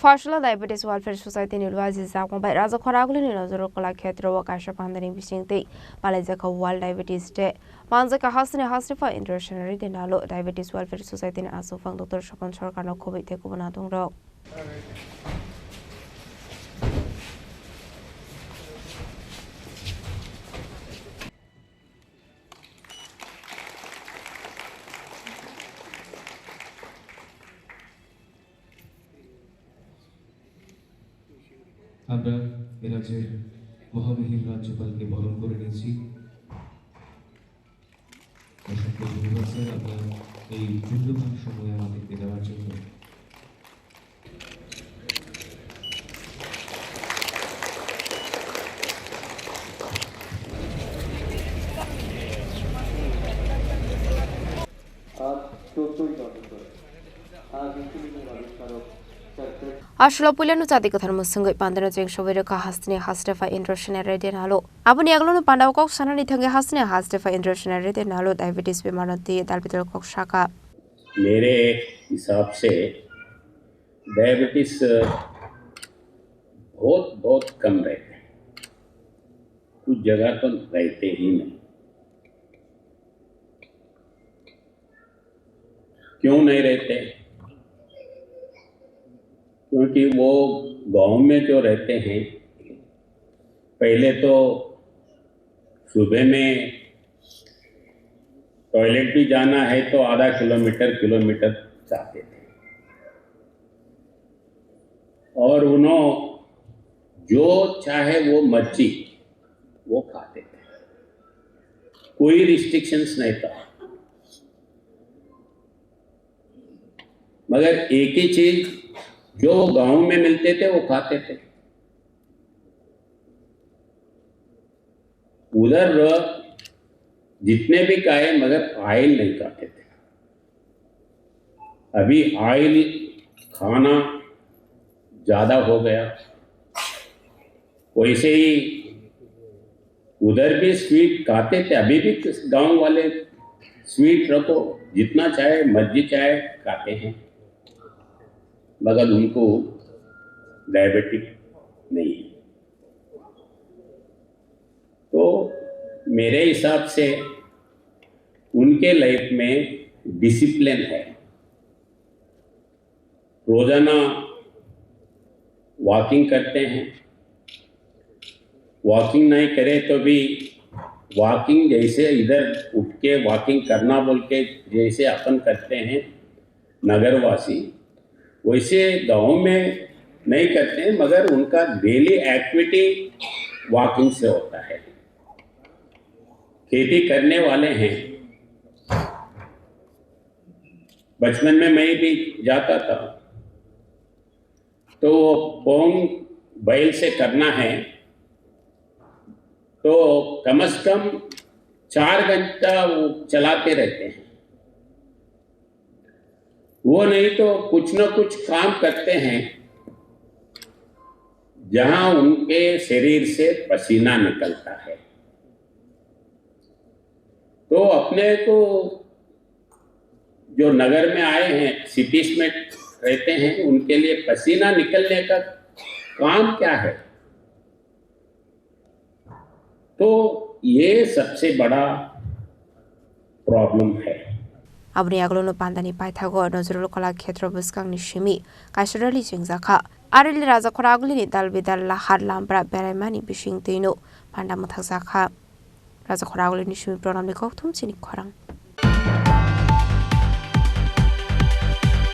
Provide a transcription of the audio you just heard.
Fashola Diabetes Welfare Society Nilwazi Zakmbai Raza Koraguli Nilazuru Khetro Wakasha Pandani Bishingti, Malaysia World Diabetes Day, Manzaka Hasni Hasrifa International Dinalo, Diabetes Welfare Society Asofang Dr. Shapan Chorkano Kobe Tekubanatung. আমরা এ রাজ্যের মহামহিম রাজ্যপালকে বরণ করে নিয়েছি। অসংখ্য ধন্যবাদ sir, আপনার এই মূল্যবান সময় আমাদেরকে দেওয়ার জন্য। Ashla Pulano Tadikotan Musungo Pandana Shovere Hasni Hastefa International Nalo. Abuni Aglono Pandako Sanani Tanga Hasni Hastefa International Nalo Diabetes Bimanoti Dalpital Kokshaka. मेरे हिसाब से डायबिटीज बहुत कम रहते हैं, कुछ जगह तो रहते ही नहीं। क्यों नहीं रहते? क्योंकि वो गांव में जो रहते हैं, पहले तो सुबह में टॉयलेट भी जाना है तो आधा किलोमीटर जाते थे, और उन्होंने जो चाहे वो मर्जी वो खाते थे, कोई रिस्ट्रिक्शंस नहीं था। मगर एक ही चीज जो गांव में मिलते थे वो खाते थे। उधर जितने भी खाए मगर ऑयल नहीं खाते थे। अभी ऑयल खाना ज़्यादा हो गया। वैसे ही उधर भी स्वीट खाते थे, अभी भी गांव वाले स्वीट रखो, जितना चाहे मर्जी चाहे खाते हैं, मगर उनको डायबिटिक नहीं है। तो मेरे हिसाब से उनके लाइफ में डिसिप्लिन है। रोजाना वॉकिंग करते हैं, वॉकिंग नहीं करे तो भी वॉकिंग जैसे इधर उठ के वॉकिंग करना बोल के जैसे अपन करते हैं नगरवासी, वैसे गांव में नहीं करते हैं, मगर उनका डेली एक्टिविटी वॉकिंग से होता है। खेती करने वाले हैं। बचपन में मैं भी जाता था, तो पोंग बैल से करना है तो कम से कम 4 घंटा वो चलाते रहते हैं। वो नहीं तो कुछ न कुछ काम करते हैं जहां उनके शरीर से पसीना निकलता है। तो अपने को जो नगर में आए हैं, सिटीज में रहते हैं, उनके लिए पसीना निकलने का काम क्या है? तो ये सबसे बड़ा प्रॉब्लम है। Abni Aglono Pandani Pythago, Nozuru Khetro Buskang Nishimi, Kashrali Singzaka, Arili Raza Koraguli, Dalvidal Lahar Lambra, Beramani Bishing Tino, Pandamutazaka, Raza Koraguli Nishimi Pronamiko, Tum Sinikorang.